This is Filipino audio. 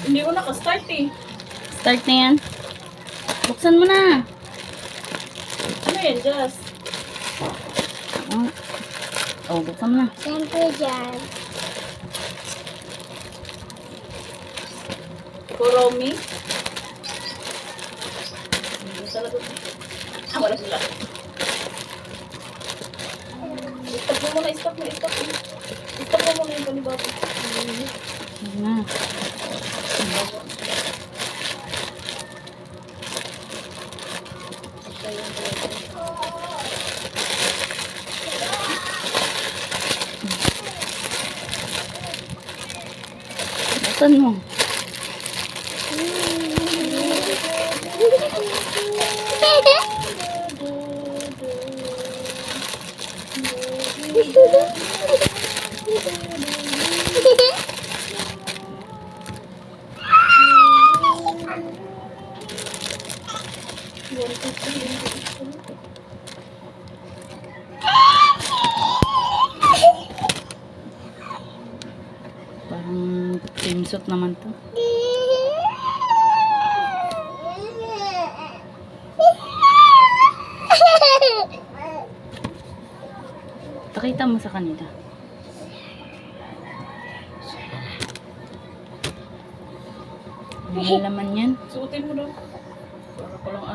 Hindi ko naka-start eh. Start na yan. Buksan mo na. Ano yan, Jazz? Oh, buksan mo na. Siyempre dyan. Kuromi. Hindi talaga. Wala sila. Stop mo muna, stop mo. Stop mo muna yung panibago. Sige na. Buksan mo. Parang pinsot naman to. Pakita mo sa kanila. Ano laman yan? Suotin mo daw. Para palang ano.